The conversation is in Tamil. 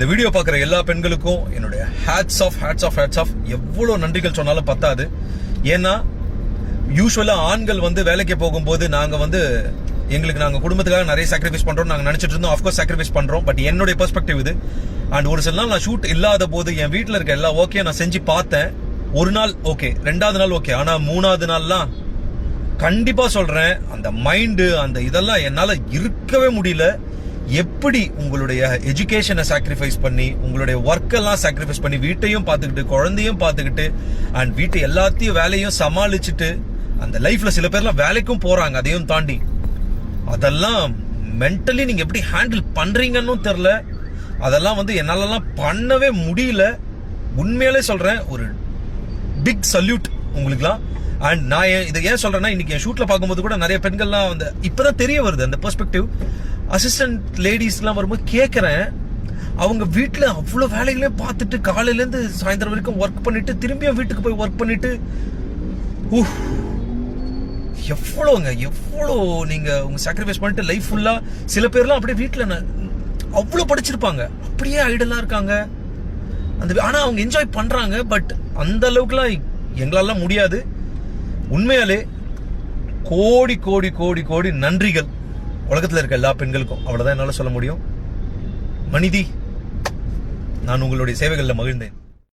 இந்த வீடியோ பார்க்குற எல்லா பெண்களுக்கும் என்னுடைய ஹேட்ஸ் ஆஃப். எவ்வளோ நன்றிகள் சொன்னாலும் பத்தாது. ஏன்னா யூஸ்வலாக ஆண்கள் வந்து வேலைக்கு போகும்போது நாங்கள் குடும்பத்துக்காக நிறைய சாக்ரிஃபைஸ் பண்ணுறோம் நாங்கள் நினச்சிட்டு இருந்தோம். ஆஃப்கோர்ஸ் சாக்ரிஃபைஸ் பண்ணுறோம். பட் என்னுடைய பெர்ஸ்பெக்டிவ் இது. அண்ட் ஒரு சில நாள் நான் ஷூட் இல்லாத போது என் வீட்டில் இருக்க எல்லா ஓகே நான் செஞ்சு பார்த்தேன். ஒரு நாள் ஓகே, 2வது நாள் ஓகே, ஆனால் 3வது நாள்லாம் கண்டிப்பா சொல்றேன், அந்த மைண்டு அந்த இதெல்லாம் என்னால இருக்கவே முடியல. எப்படி உங்களுடைய எஜுகேஷனை சாக்ரிஃபைஸ் பண்ணி, உங்களுடைய ஒர்க் எல்லாம் சாக்ரிஃபைஸ் பண்ணி, வீட்டையும் பார்த்துக்கிட்டு, குழந்தையும் பார்த்துக்கிட்டு, அண்ட் வீட்டை எல்லாத்தையும் வேலையும் சமாளிச்சுட்டு, அந்த லைஃப்ல சில பேர்லாம் வேலைக்கும் போறாங்க. அதையும் தாண்டி அதெல்லாம் மென்டலி நீங்க எப்படி ஹேண்டில் பண்றீங்கன்னு தெரியல. அதெல்லாம் என்னாலலாம் பண்ணவே முடியல. உண்மையாலே சொல்றேன், ஒரு பிக் சல்யூட் உங்களுக்குலாம். அண்ட் நான் இதை ஏன் சொல்றேன்னா, இன்னைக்கு என் ஷூட்ல பார்க்கும்போது கூட நிறைய பெண்கள்லாம் இப்பதான் தெரிய வருது அந்த பெர்ஸ்பெக்டிவ். அசிஸ்டன்ட் லேடிஸ்லாம் வரும்போது கேட்கறேன், அவங்க வீட்டுல அவ்வளவு வேலைகளையும் பார்த்துட்டு காலையில இருந்து சாயந்தரம் வரைக்கும் ஒர்க் பண்ணிட்டு திரும்பியும் வீட்டுக்கு போய் ஒர்க் பண்ணிட்டு, எவ்வளோ நீங்க உங்க சாக்ரிஃபைஸ் பண்ணிட்டு லைஃப் ஃபுல்லா. சில பேர்லாம் அப்படியே வீட்டுல அவ்வளவு படிச்சிருப்பாங்க, அப்படியே ஐடலா இருக்காங்க. ஆனா அவங்க என்ஜாய் பண்றாங்க. பட் அந்த அளவுக்குலாம் எங்களால முடியாது. உண்மையாலே கோடி கோடி கோடி கோடி நன்றிகள் உலகத்தில் இருக்க எல்லா பெண்களுக்கும். அவ்வளவுதான் என்னால சொல்ல முடியும். மனிதி, நான் உங்களுடைய சேவைகளில் மகிழ்ந்தேன்.